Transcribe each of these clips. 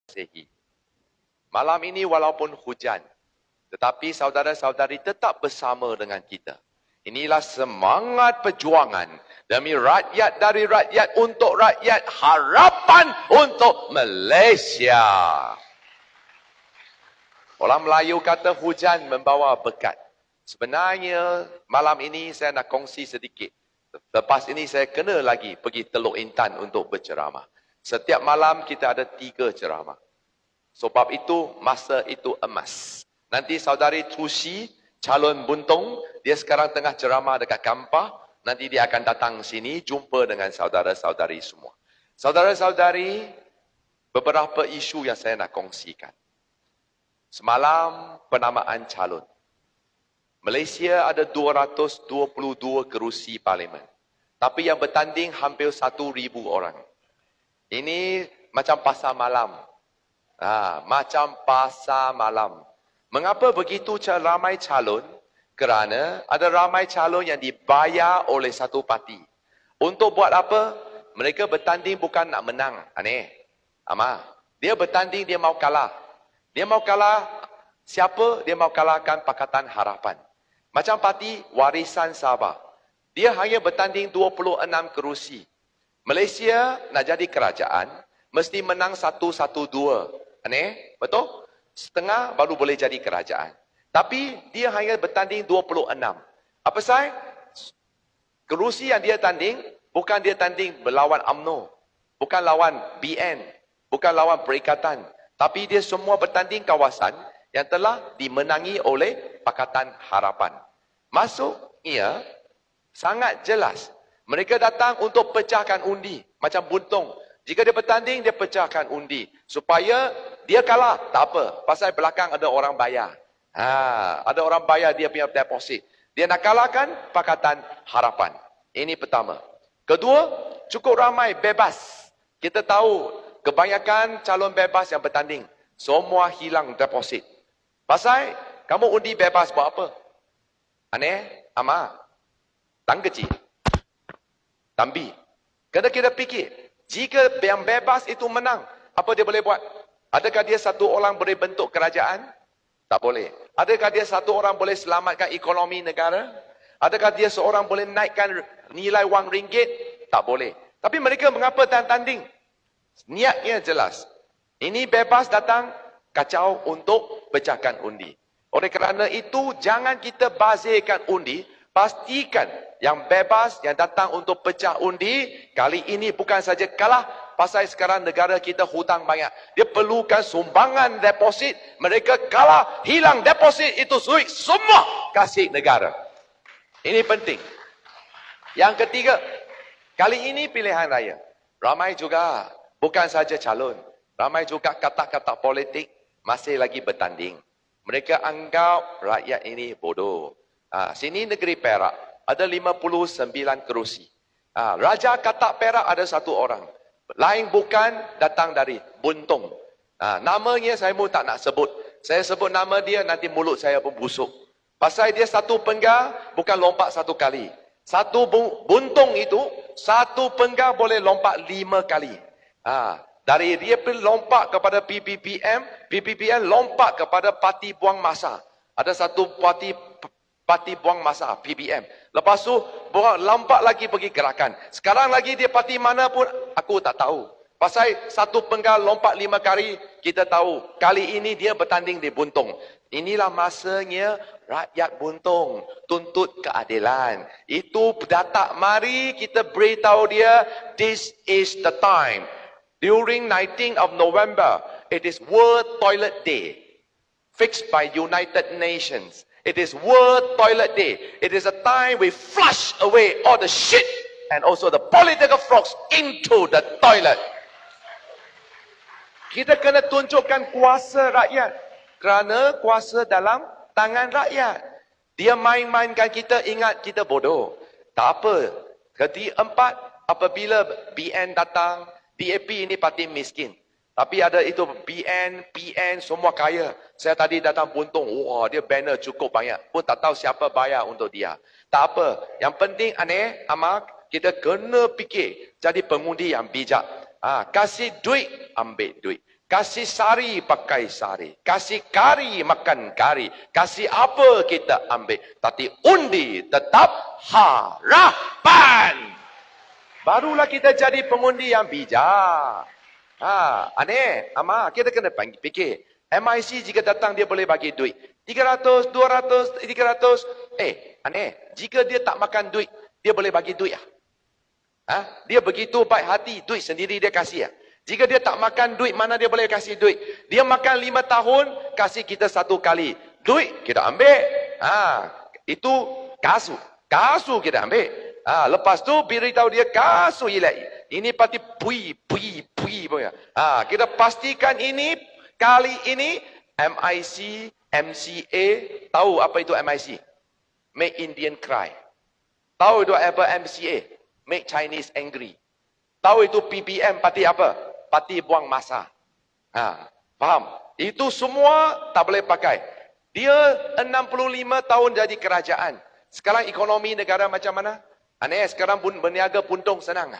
Masihi. Malam ini walaupun hujan, tetapi saudara-saudari tetap bersama dengan kita. Inilah semangat perjuangan demi rakyat, dari rakyat, untuk rakyat, harapan untuk Malaysia. Orang Melayu kata hujan membawa berkat. Sebenarnya malam ini saya nak kongsi sedikit. Lepas ini saya kena lagi pergi Teluk Intan untuk berceramah. Setiap malam kita ada 3 ceramah. Sebab itu masa itu emas. Nanti saudari Tusi, calon buntung, dia sekarang tengah ceramah dekat Kampah. Nanti dia akan datang sini jumpa dengan saudara-saudari semua. Saudara-saudari, beberapa isu yang saya nak kongsikan. Semalam penamaan calon. Malaysia ada 222 kerusi parlimen. Tapi yang bertanding hampir 1,000 orang. Ini macam pasar malam. Macam pasar malam. Mengapa begitu ramai calon? Kerana ada ramai calon yang dibayar oleh satu parti. Untuk buat apa? Mereka bertanding bukan nak menang. Aneh. Dia bertanding, dia mau kalah. Dia mau kalah siapa? Dia mau kalahkan Pakatan Harapan. Macam parti Warisan Sabah. Dia hanya bertanding 26 kerusi. Malaysia nak jadi kerajaan, mesti menang 112. Aneh? Betul? Setengah baru boleh jadi kerajaan. Tapi dia hanya bertanding 26. Apa saya? Kerusi yang dia tanding, bukan dia tanding berlawan UMNO. Bukan lawan BN. Bukan lawan Perikatan. Tapi dia semua bertanding kawasan yang telah dimenangi oleh Pakatan Harapan. Maksudnya, sangat jelas. Mereka datang untuk pecahkan undi. Macam buntung. Jika dia bertanding, dia pecahkan undi. Supaya dia kalah. Tak apa. Pasal belakang ada orang bayar. Ada orang bayar dia punya deposit. Dia nak kalahkan Pakatan Harapan. Ini pertama. Kedua, cukup ramai bebas. Kita tahu, kebanyakan calon bebas yang bertanding, semua hilang deposit. Pasal, kamu undi bebas buat apa? Aneh? Tang kecil. Tambi. Kena kita fikir, jika yang bebas itu menang, apa dia boleh buat? Adakah dia satu orang boleh bentuk kerajaan? Tak boleh. Adakah dia satu orang boleh selamatkan ekonomi negara? Adakah dia seorang boleh naikkan nilai wang ringgit? Tak boleh. Tapi mereka mengapa tanding? Niatnya jelas. Ini bebas datang, kacau untuk pecahkan undi. Oleh kerana itu, jangan kita bazirkan undi. Pastikan yang bebas, yang datang untuk pecah undi, kali ini bukan saja kalah, pasal sekarang negara kita hutang banyak. Dia perlukan sumbangan deposit, mereka kalah, hilang deposit, itu duit semua kasih negara. Ini penting. Yang ketiga, kali ini pilihan raya. Ramai juga, bukan saja calon, ramai juga kata-kata politik masih lagi bertanding. Mereka anggap rakyat ini bodoh. Sini negeri Perak, ada 59 kerusi. Raja Katak Perak ada 1 orang. Lain bukan datang dari Buntung. Namanya saya pun tak nak sebut. Saya sebut nama dia, nanti mulut saya pun busuk. Pasal dia satu penggal, bukan lompat 1 kali. Satu buntung itu, satu penggal boleh lompat 5 kali. Dari dia pergi lompat kepada PPPM lompat kepada Parti Buang Masa. Ada satu Parti Buang Masa, PBM. Lepas tu, lompat lagi pergi gerakan. Sekarang lagi dia parti mana pun, aku tak tahu. Pasal satu penggal lompat 5 kali, kita tahu. Kali ini dia bertanding di Buntung. Inilah masanya rakyat Buntung tuntut keadilan. Itu data, mari kita beritahu dia, this is the time. During 19th of November, it is World Toilet Day, fixed by United Nations. It is World Toilet Day. It is a time we flush away all the shit and also the political frogs into the toilet. Kita kena tunjukkan kuasa rakyat. Kerana kuasa dalam tangan rakyat. Dia main-mainkan kita, ingat kita bodoh. Tak apa. Keempat, apabila BN datang, DAP ini parti miskin. Tapi ada itu BN, PN, semua kaya. Saya tadi datang Buntung, wah dia banner cukup banyak. Pun tak tahu siapa bayar untuk dia. Tak apa. Yang penting aneh, kita kena fikir. Jadi pengundi yang bijak. Kasih duit, ambil duit. Kasih sari pakai sari. Kasih kari makan kari. Kasih apa kita ambil. Tapi undi tetap harapan. Barulah kita jadi pengundi yang bijak. Aneh. Ama, kita kena fikir. MIC jika datang dia boleh bagi duit. 300, 200, 300. Aneh. Jika dia tak makan duit, dia boleh bagi duit. Dia begitu baik hati, duit sendiri dia kasih. Jika dia tak makan duit, mana dia boleh kasih duit? Dia makan 5 tahun, kasih kita 1 kali. Duit, kita ambil. Itu kasu. Kasu kita ambil. Lepas tu, beritahu dia kasu ilai. Ini pasti pui. Kita pastikan ini, kali ini, MIC, MCA, tahu apa itu MIC? Make Indian cry. Tahu itu apa MCA? Make Chinese angry. Tahu itu PPM, parti apa? Parti buang masa. Faham? Itu semua tak boleh pakai. Dia 65 tahun jadi kerajaan. Sekarang ekonomi negara macam mana? Aneh, sekarang pun berniaga puntung senang.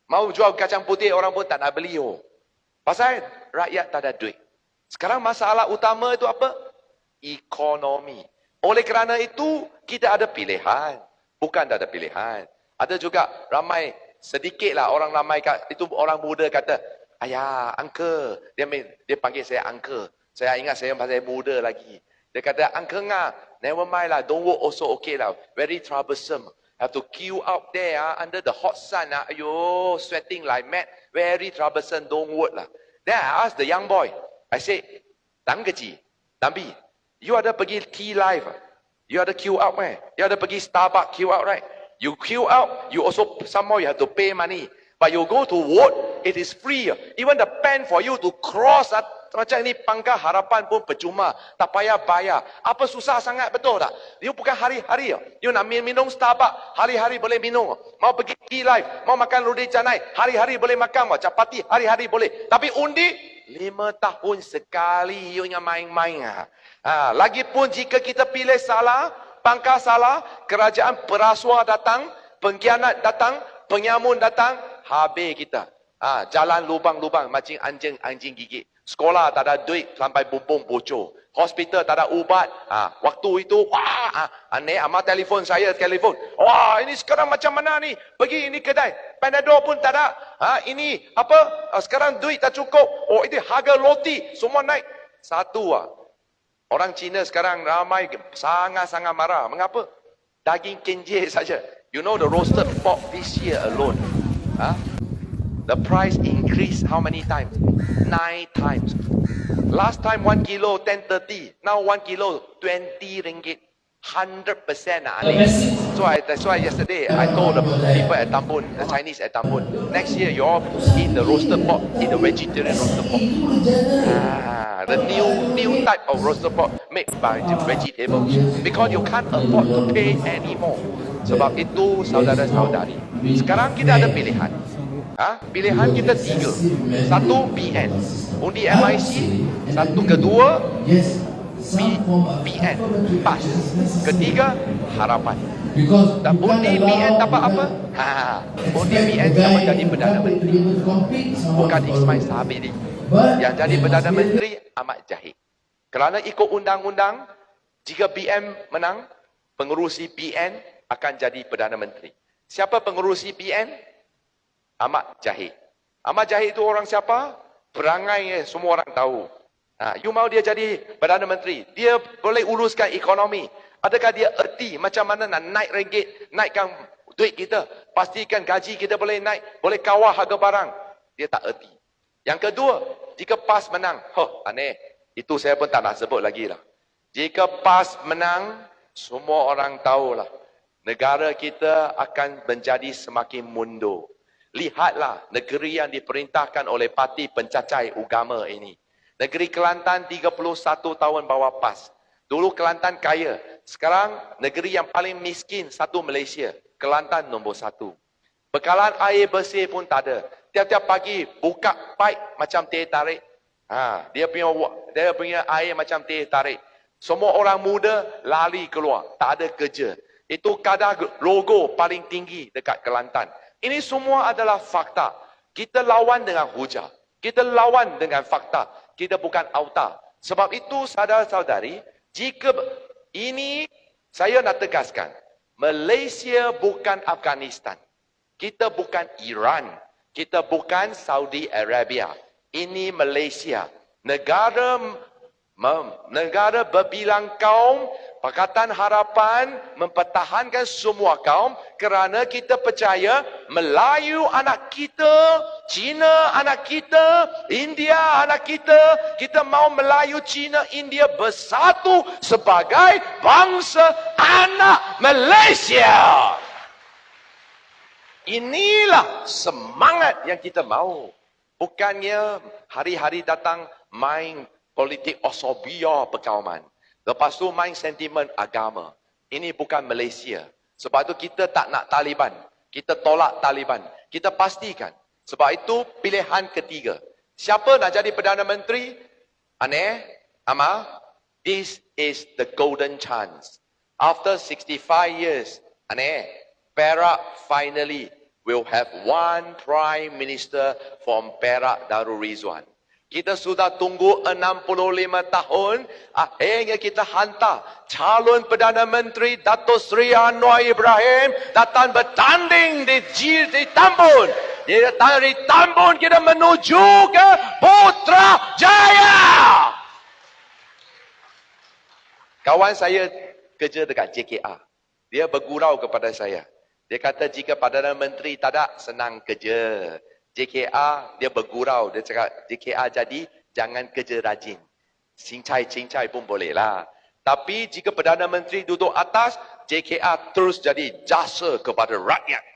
Mau jual kacang putih, orang pun tak nak beli. Pasal rakyat tak ada duit. Sekarang masalah utama itu apa? Ekonomi. Oleh kerana itu, kita ada pilihan. Bukan tak ada pilihan. Ada juga ramai, sedikitlah orang ramai, itu orang muda kata, ayah, uncle. Dia panggil saya uncle. Saya ingat saya masih muda lagi. Dia kata, uncle ngah, never mind lah, don't work also okay lah. Very troublesome. Have to queue out there under the hot sun. Ayo, sweating like mad. Very troublesome, don't work lah. Then I asked the young boy. I said, Tang kecil, Tambi, you ada pergi T-Live. You ada queue out, You ada pergi Starbucks queue out, right? You queue out, you also somehow you have to pay money. But you go to vote, it is free. Even the pen for you to cross, macam ni pangkah harapan pun percuma. Tak payah bayar. Apa susah sangat, betul tak? You bukan hari-hari. You nak minum Starbucks, hari-hari boleh minum. Mau pergi T-Live, mau makan roti canai, hari-hari boleh makan. Capati, hari-hari boleh. Tapi undi, 5 tahun sekali you ingat main-main. Lagipun jika kita pilih salah, pangkah salah, kerajaan perasuah datang, pengkhianat datang, penyamun datang, habis kita. Jalan lubang-lubang, macam anjing gigit. Sekolah tak ada duit sampai bumbung bocor. Hospital tak ada ubat. Waktu itu, aneh, amat telefon saya, telefon. Wah, ini sekarang macam mana ni? Pergi ini kedai. Panadol pun tak ada. Ini apa? Sekarang duit tak cukup. Oh, itu harga roti. Semua naik. Satu. Orang Cina sekarang ramai sangat-sangat marah. Mengapa? Daging kenjih saja. You know the roasted pork this year alone. The price increased how many times? 9 times. Last time 1 kilo 10.30. Now 1 kilo 20 ringgit. 100% that's why yesterday I told the people at Tambun, the Chinese at Tambun, next year you all eat the roasted pork, eat the vegetarian roasted pork. The new type of roasted pork made by the vegetables. Because you can't afford to pay anymore. Sebab itu saudara-saudari, sekarang kita ada pilihan. Pilihan kita 3. 1 PN, undi MIC. Kedua PN, PAS. Ketiga, harapan. Dan undi PN dapat apa? Undi PN dapat jadi Perdana Menteri. Bukan Ismail Sabri. Yang jadi Perdana Menteri, Ahmad Zahid. Kerana ikut undang-undang, jika PM menang, pengerusi PN akan jadi Perdana Menteri. Siapa pengerusi PN? Ahmad Zahid. Ahmad Zahid itu orang siapa? Perangai semua orang tahu. You mau dia jadi Perdana Menteri, dia boleh uruskan ekonomi. Adakah dia erti macam mana nak naik ringgit, naikkan duit kita, pastikan gaji kita boleh naik, boleh kawal harga barang? Dia tak erti. Yang kedua, jika PAS menang, aneh, itu saya pun tak nak sebut lagi lah. Jika PAS menang, semua orang tahulah, negara kita akan menjadi semakin mundur. Lihatlah negeri yang diperintahkan oleh parti pencacai agama ini. Negeri Kelantan 31 tahun bawah PAS. Dulu Kelantan kaya. Sekarang negeri yang paling miskin satu Malaysia. Kelantan nombor 1. Bekalan air bersih pun tak ada. Tiap-tiap pagi buka pipe macam teh tarik. Dia punya air macam teh tarik. Semua orang muda lari keluar. Tak ada kerja. Itu kadar logo paling tinggi dekat Kelantan. Ini semua adalah fakta. Kita lawan dengan hujah. Kita lawan dengan fakta. Kita bukan auta. Sebab itu saudara-saudari, jika ini saya nak tegaskan, Malaysia bukan Afghanistan. Kita bukan Iran. Kita bukan Saudi Arabia. Ini Malaysia. Negara berbilang kaum, Pakatan Harapan mempertahankan semua kaum kerana kita percaya Melayu anak kita, Cina anak kita, India anak kita. Kita mau Melayu, Cina, India bersatu sebagai bangsa anak Malaysia. Inilah semangat yang kita mahu. Bukannya hari-hari datang main politik osobia perkauman. Lepas tu main sentimen agama. Ini bukan Malaysia. Sebab itu kita tak nak Taliban. Kita tolak Taliban. Kita pastikan. Sebab itu pilihan ketiga. Siapa nak jadi Perdana Menteri? Aneh? Ama? This is the golden chance. After 65 years, aneh? Perak finally will have one Prime Minister from Perak Darul Rizwan. Kita sudah tunggu 65 tahun, akhirnya kita hantar calon Perdana Menteri Dato' Seri Anwar Ibrahim datang bertanding di Tambun. Dari Tambun kita menuju ke Putrajaya. Kawan saya kerja dekat JKR. Dia bergurau kepada saya. Dia kata jika Perdana Menteri tak ada, senang kerja. JKR, dia bergurau. Dia cakap, JKR jadi, jangan kerja rajin. Cincai-cincai pun boleh lah. Tapi jika Perdana Menteri duduk atas, JKR terus jadi jasa kepada rakyat.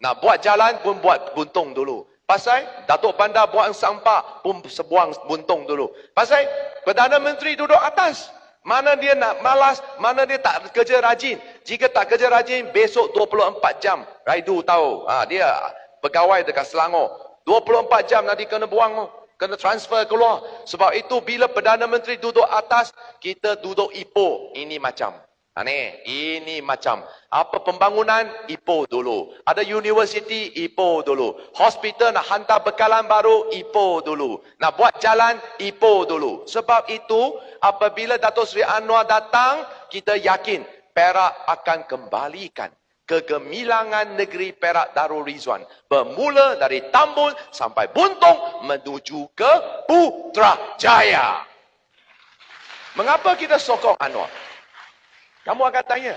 Nak buat jalan pun buat buntung dulu. Pasal Datuk Bandar buang sampah pun sebuang buntung dulu. Pasal Perdana Menteri duduk atas. Mana dia nak malas, mana dia tak kerja rajin. Jika tak kerja rajin, besok 24 jam. Raidu tahu. Dia pegawai dekat Selangor. 24 jam nanti kena buang. Kena transfer keluar. Sebab itu bila Perdana Menteri duduk atas, kita duduk Ipoh. Ini macam. Ini macam. Apa pembangunan? Ipoh dulu. Ada universiti? Ipoh dulu. Hospital nak hantar bekalan baru? Ipoh dulu. Nak buat jalan? Ipoh dulu. Sebab itu, apabila Dato' Seri Anwar datang, kita yakin Perak akan kembalikan kegemilangan negeri Perak Darul Rizwan. Bermula dari Tambun sampai Buntung menuju ke Putrajaya. Mengapa kita sokong Anwar? Kamu akan tanya,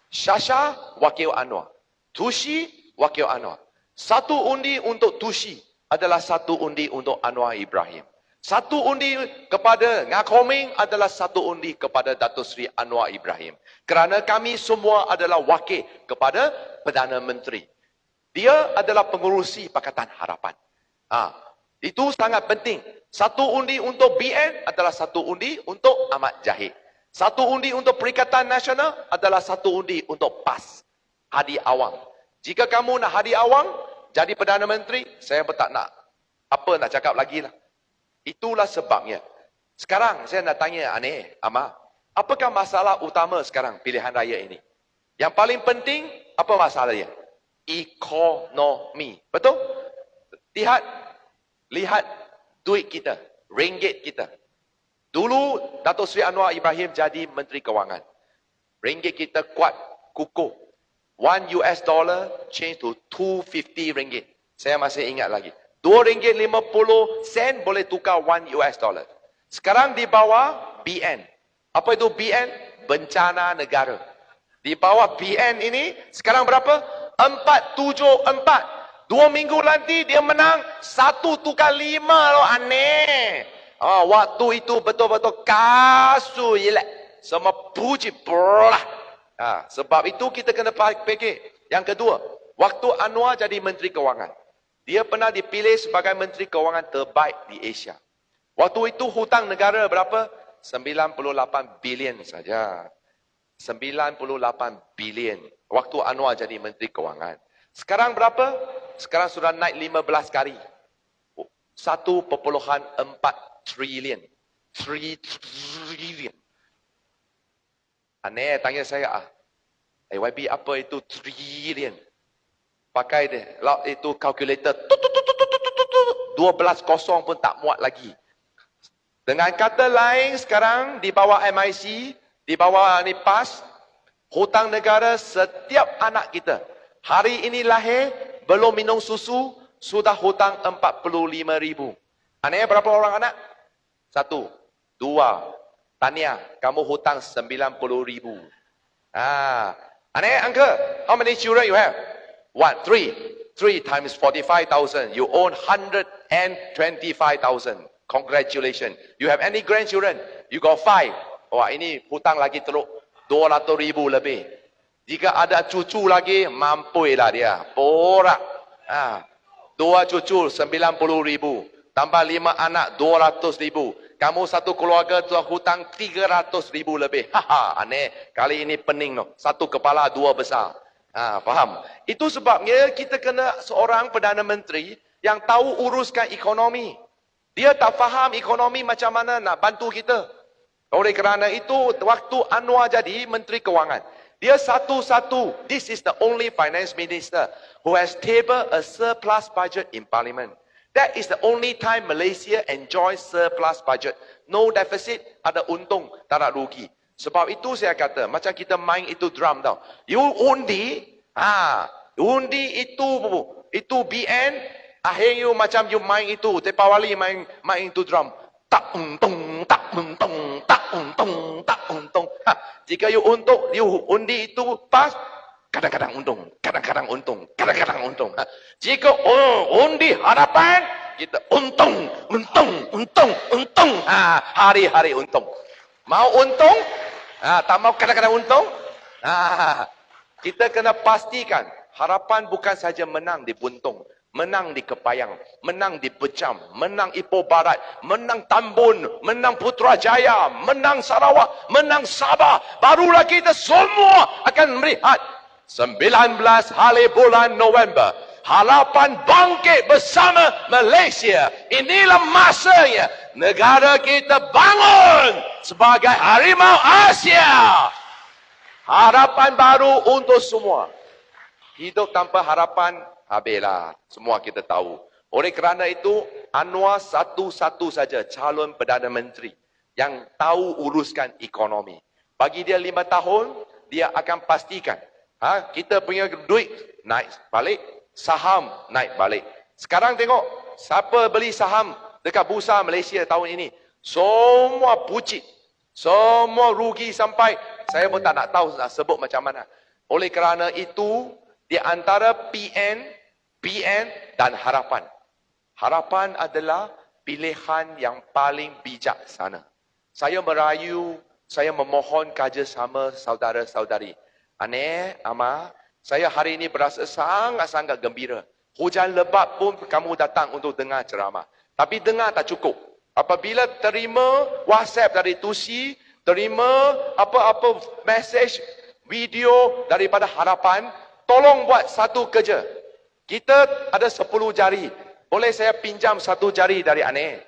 Shasha wakil Anwar, Tushi wakil Anwar. Satu undi untuk Tushi adalah satu undi untuk Anwar Ibrahim. Satu undi kepada Ngak Homing adalah satu undi kepada Dato' Seri Anwar Ibrahim. Kerana kami semua adalah wakil kepada Perdana Menteri. Dia adalah pengurusi Pakatan Harapan. Itu sangat penting. Satu undi untuk BN adalah satu undi untuk Ahmad Zahid. Satu undi untuk Perikatan Nasional adalah satu undi untuk PAS. Hadi Awang. Jika kamu nak Hadi Awang jadi Perdana Menteri, saya pun tak nak. Apa nak cakap lagi lah. Itulah sebabnya. Sekarang saya nak tanya Amar. Apakah masalah utama sekarang pilihan raya ini? Yang paling penting, apa masalahnya? Ekonomi. Betul? Lihat duit kita. Ringgit kita. Dulu Dato' Seri Anwar Ibrahim jadi Menteri Kewangan. Ringgit kita kuat, kukuh. $1 change to 250 ringgit. Saya masih ingat lagi. RM2.50 boleh tukar $1. Sekarang di bawah BN. Apa itu BN? Bencana negara. Di bawah BN ini sekarang berapa? 474. 2 minggu nanti dia menang 1 tukar 5 loh, aneh. Waktu itu betul-betul kasu jelek. Semua puji belah. Sebab itu kita kena fikir. Yang kedua, waktu Anwar jadi Menteri Kewangan, dia pernah dipilih sebagai Menteri Kewangan terbaik di Asia. Waktu itu hutang negara berapa? 98 bilion saja. 98 bilion. Waktu Anwar jadi Menteri Kewangan. Sekarang berapa? Sekarang sudah naik 15 kali. 1.4 trilion. 3 trilion. Aneh tanya saya, YB apa itu trilion? Pakai deh, itu calculator. 2 12 kosong pun tak muat lagi. Dengan kata lain, sekarang di bawah MIC, di bawah ni PAS, hutang negara setiap anak kita. Hari ini lahir, belum minum susu, sudah hutang 45,000. Aneh berapa orang anak? 1, 2. Tania, kamu hutang 90,000. Aneh, uncle, how many children you have? 1, 3. 3 times 45,000. You own 125,000. Congratulations. You have any grandchildren? You got 5. Wah, ini hutang lagi teruk 200,000 lebih. Jika ada cucu lagi, mampuilah dia. Porak. 2 cucu 90,000. Tambah 5 anak 200,000. Kamu satu keluarga tu hutang 300,000 lebih. Aneh. Kali ini pening no. Satu kepala, 2 besar. Faham? Itu sebabnya kita kena seorang Perdana Menteri yang tahu uruskan ekonomi. Dia tak faham ekonomi macam mana nak bantu kita. Oleh kerana itu, waktu Anwar jadi Menteri Kewangan, dia satu-satu, this is the only finance minister who has tabled a surplus budget in parliament. That is the only time Malaysia enjoys surplus budget. No deficit, ada untung, tak ada rugi. Sebab itu saya kata, macam kita main itu drum tau. You undi, undi itu BN, akhir you macam you main itu, Tepawali main itu drum. Tak untung, tak untung, tak untung, tak untung. Jika you undi itu pas, kadang-kadang untung, kadang-kadang untung, kadang-kadang untung. Jika undi harapan, kita untung, hari-hari untung. Mau untung? Tak mau kadang-kadang untung? Kita kena pastikan harapan bukan saja menang di Buntung, menang di Kepayang, menang di Pecam, menang Ipoh Barat, menang Tambun, menang Putrajaya, menang Sarawak, menang Sabah. Barulah kita semua akan melihat 19 hari bulan November. Harapan bangkit bersama Malaysia. Inilah masanya negara kita bangun sebagai harimau Asia. Harapan baru untuk semua. Hidup tanpa harapan, habislah. Semua kita tahu. Oleh kerana itu, Anwar satu-satu saja calon Perdana Menteri yang tahu uruskan ekonomi. Bagi dia 5 tahun, dia akan pastikan kita punya duit naik balik, saham naik balik. Sekarang tengok, siapa beli saham dekat Bursa Malaysia tahun ini? Semua pucit. Semua rugi sampai, saya pun tak nak tahu nak sebut macam mana. Oleh kerana itu, di antara PN dan harapan. Harapan adalah pilihan yang paling bijaksana. Saya merayu, saya memohon kerjasama saudara-saudari. Aneh, Ama, saya hari ini berasa sangat-sangat gembira. Hujan lebat pun kamu datang untuk dengar ceramah. Tapi dengar tak cukup. Apabila terima WhatsApp dari Tusi, terima apa-apa message, video daripada harapan, tolong buat satu kerja. Kita ada 10 jari. Boleh saya pinjam 1 jari dari Aneh?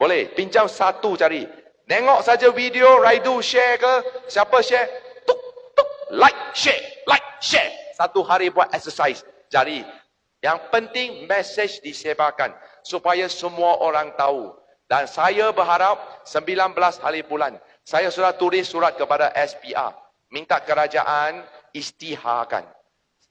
Boleh, pinjam 1 jari. Tengok saja video, Raidu share ke? Siapa share? Tuk, tuk, like, share. 1 hari buat exercise jari. Yang penting message disebarkan supaya semua orang tahu. Dan saya berharap 19 hari bulan, saya sudah tulis surat kepada SPR. Minta kerajaan istiharkan.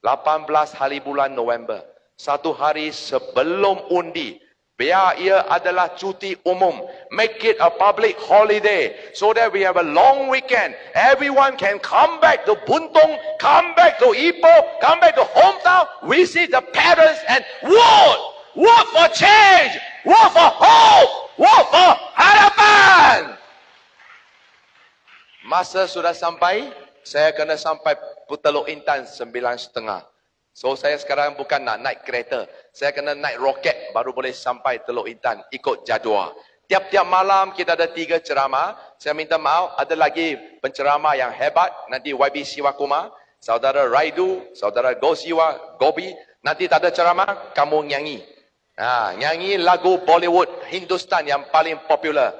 18 hari bulan November. 1 hari sebelum undi. Biar ia adalah cuti umum. Make it a public holiday. So that we have a long weekend. Everyone can come back to Buntung, come back to Ipoh, come back to hometown, visit the parents and vote. Vote for change. Vote for hope. Vote for harapan. Masa sudah sampai. Saya kena sampai Teluk Intan 9.30. So saya sekarang bukan nak naik kereta. Saya kena naik roket baru boleh sampai Teluk Intan ikut jadual. Tiap-tiap malam kita ada 3 ceramah. Saya minta maaf, ada lagi penceramah yang hebat. Nanti YB Siwakuma, saudara Raidu, saudara Gosiwa, Gobi. Nanti tak ada ceramah, kamu nyanyi. Nyanyi lagu Bollywood Hindustan yang paling popular.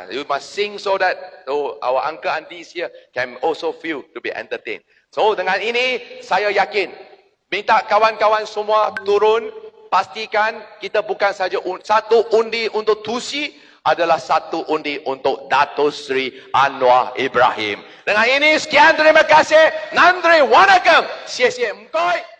You must sing so that our uncle aunties here can also feel to be entertained. So dengan ini saya yakin, minta kawan-kawan semua turun pastikan kita bukan saja satu undi untuk Tusi, adalah satu undi untuk Dato' Sri Anwar Ibrahim. Dengan ini, sekian terima kasih. Nandri Wanakam. Xie xie mkoi.